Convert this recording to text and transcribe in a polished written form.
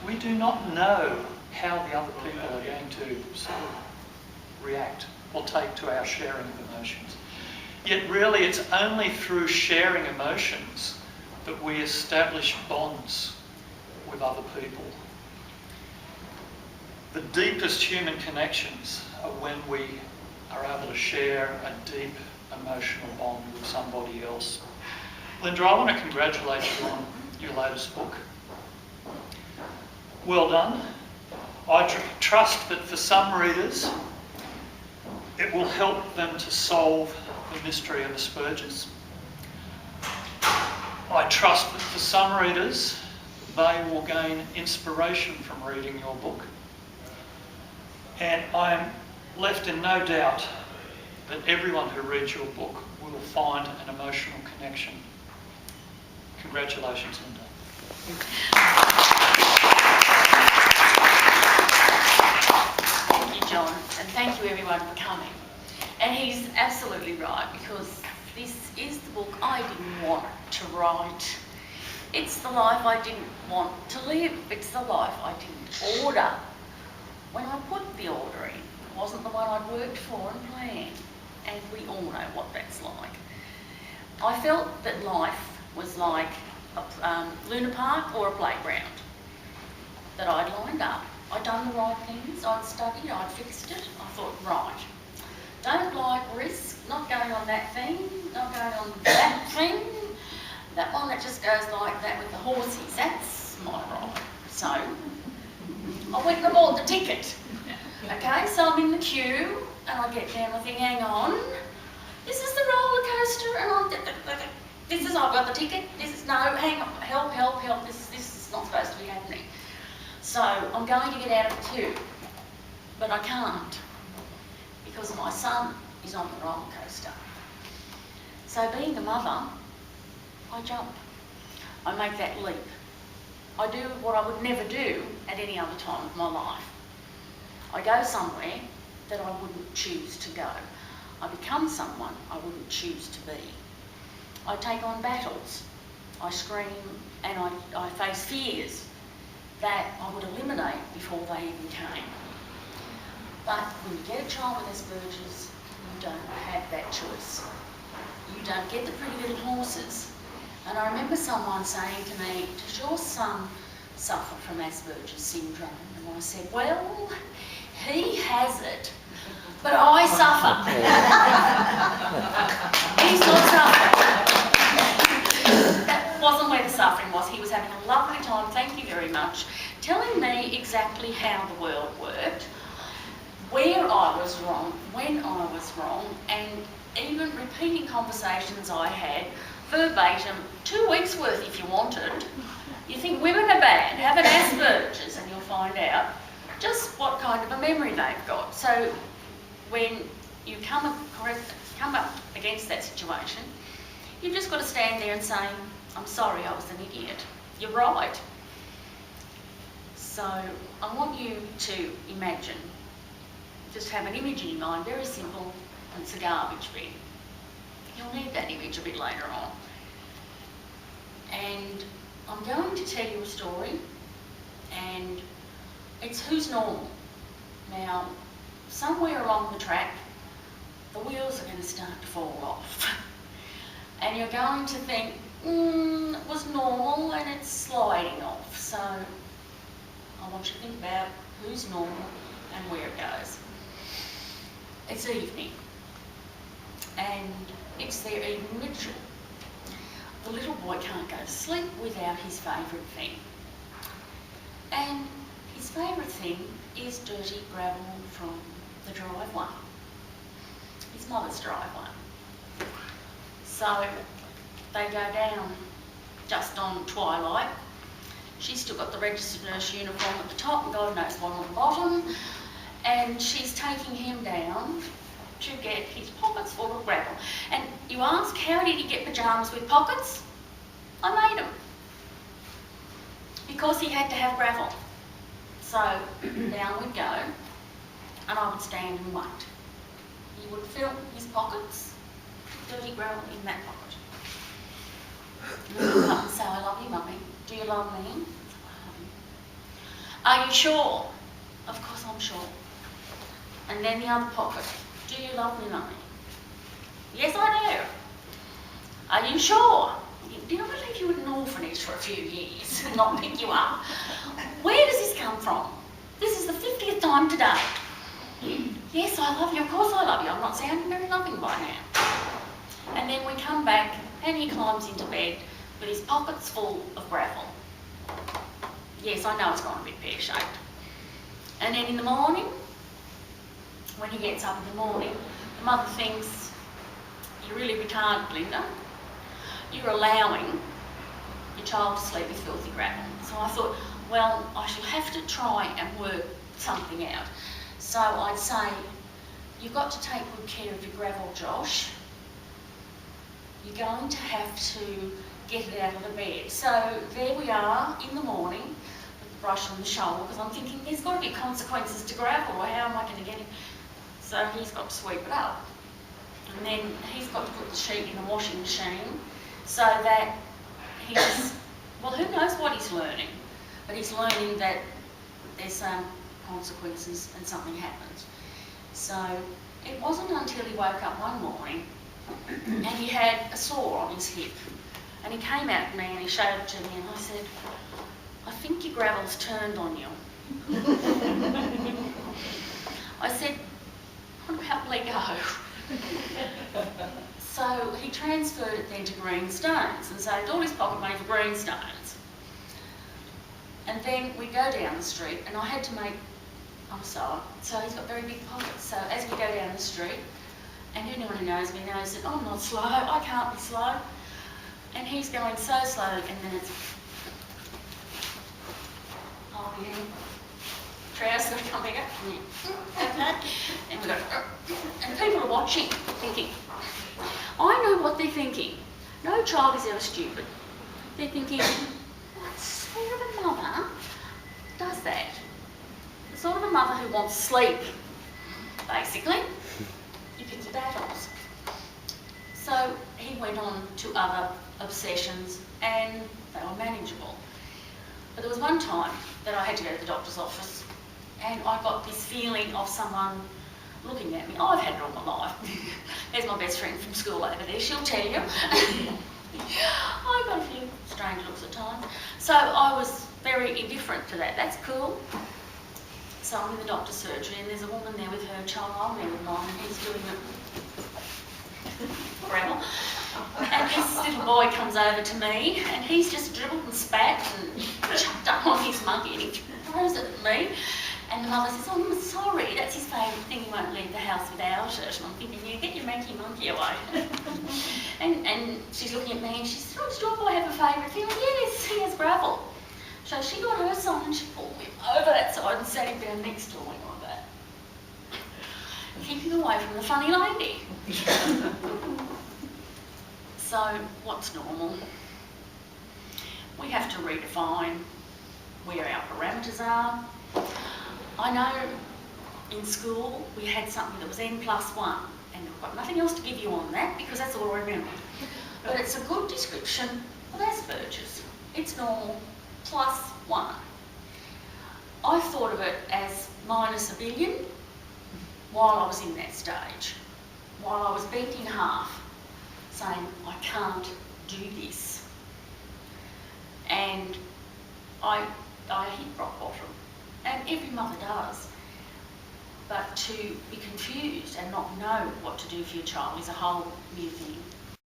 we do not know how the other people are going to sort of react or take to our sharing of emotions. Yet really it's only through sharing emotions that we establish bonds with other people. The deepest human connections are when we are able to share a deep emotional bond with somebody else. Linda, I want to congratulate you on your latest book. Well done. I trust that for some readers it will help them to solve the mystery of Asperger's. I trust that for some readers they will gain inspiration from reading your book. And I'm left in no doubt that everyone who reads your book will find an emotional connection. Congratulations, Linda. Thank you, John, and thank you everyone for coming. And he's absolutely right, because this is the book I didn't want to write. It's the life I didn't want to live. It's the life I didn't order. When I put the order in, it wasn't the one I'd worked for and planned. And we all know what that's like. I felt that life was like a Luna Park or a playground that I'd lined up. I'd done the right things, I'd studied, I'd fixed it. I thought, right, don't like risk, not going on that thing, not going on that thing, that one that just goes like that with the horses, that's my ride. So I went and bought the ticket. Okay, so I'm in the queue and I get down and I think, hang on, this is the roller coaster and I've got the ticket, this is, no, hang on, help, this is not supposed to be happening. So I'm going to get out of the queue, but I can't because my son is on the roller coaster. So being a mother, I jump. I make that leap. I do what I would never do at any other time of my life. I go somewhere that I wouldn't choose to go. I become someone I wouldn't choose to be. I take on battles. I scream and I face fears that I would eliminate before they even came. But when you get a child with Asperger's, you don't have that choice. You don't get the pretty little horses. And I remember someone saying to me, does your son suffer from Asperger's syndrome? And I said, well, he has it, but I suffer. He's not suffering. That wasn't where the suffering was. He was having a lovely time, thank you very much, telling me exactly how the world worked, where I was wrong, when I was wrong, and even repeating conversations I had verbatim, 2 weeks worth if you wanted. You think women are bad, have an Asperger's, and you'll find out just what kind of a memory they've got. So when you come up against that situation, you've just got to stand there and say, I'm sorry, I was an idiot. You're right. So I want you to imagine, just have an image in your mind, very simple, and it's a garbage bin. You'll need that image a bit later on. And I'm going to tell you a story, and it's who's normal. Now, somewhere along the track, the wheels are going to start to fall off. And you're going to think, it was normal and it's sliding off. So I want you to think about who's normal and where it goes. It's evening, and it's their evening ritual. The little boy can't go to sleep without his favourite thing. And his favourite thing is dirty gravel from the driveway. His mother's driveway. So they go down just on twilight. She's still got the registered nurse uniform at the top and God knows what on the bottom. And she's taking him down to get his pockets full of gravel. And you ask, how did he get pyjamas with pockets? I made them. Because he had to have gravel. So down we'd go, and I would stand and wait. He would fill his pockets, dirty gravel in that pocket. And he would come and say, I love you, Mummy. Do you love me? I love you. Are you sure? Of course I'm sure. And then the other pocket, do you love me, Mummy? Yes, I do. Are you sure? Did I leave you at an orphanage for a few years and not pick you up? Where does this come from? This is the 50th time today. Yes, I love you. Of course I love you. I'm not sounding very loving by now. And then we come back and he climbs into bed with his pockets full of gravel. Yes, I know it's gone a bit pear-shaped. And then in the morning, when he gets up in the morning, the mother thinks, you're really retarded, Linda. You're allowing your child to sleep with filthy gravel. So I thought, well, I shall have to try and work something out. So I'd say, you've got to take good care of your gravel, Josh. You're going to have to get it out of the bed. So there we are in the morning with the brush on the shoulder, because I'm thinking there's got to be consequences to gravel, or how am I going to get him? So he's got to sweep it up. And then he's got to put the sheet in the washing machine so that he's, well, who knows what he's learning, but he's learning that there's some consequences and something happens. So it wasn't until he woke up one morning and he had a sore on his hip, and he came out to me and he showed it to me, and I said, I think your gravel's turned on you. I said, what about Lego? So he transferred it then to green stones and saved all his pocket money for green stones. And then we go down the street, and I had to make, I'm a sewer, so he's got very big pockets. So as we go down the street, and anyone who knows me knows that I'm not slow, I can't be slow. And he's going so slow, and then it's, oh yeah, trousers got to come back up, and we go, and people are watching, thinking, I know what they're thinking. No child is ever stupid. They're thinking, what sort of a mother does that? The sort of a mother who wants sleep, basically. You pick your battles. So he went on to other obsessions, and they were manageable. But there was one time that I had to go to the doctor's office, and I got this feeling of someone looking at me. Oh, I've had it all my life. There's my best friend from school over there, she'll tell you. I got a few strange looks at times. So I was very indifferent to that. That's cool. So I'm in the doctor's surgery, and there's a woman there with her child, I'm there with mine, and he's doing it gravel. And this little boy comes over to me, and he's just dribbled and spat and chucked up on his monkey, and he throws it at me. And the mother says, oh, I'm sorry, that's his favourite thing, he won't leave the house without it. And I'm thinking, yeah, get your manky monkey away. and she's looking at me, and she says, oh, does your boy have a favourite thing? Like, yes, he has gravel. So she got her son and she pulled him over that side and sat him down next to him like that. Keeping away from the funny lady. So, what's normal? We have to redefine where our parameters are. I know in school we had something that was N+1, and I've got nothing else to give you on that because that's all I remember. But it's a good description of Asperger's. It's normal, +1. I thought of it as -1 billion while I was in that stage, while I was bent in half, saying, I can't do this. And I hit rock bottom. And every mother does. But to be confused and not know what to do for your child is a whole new thing.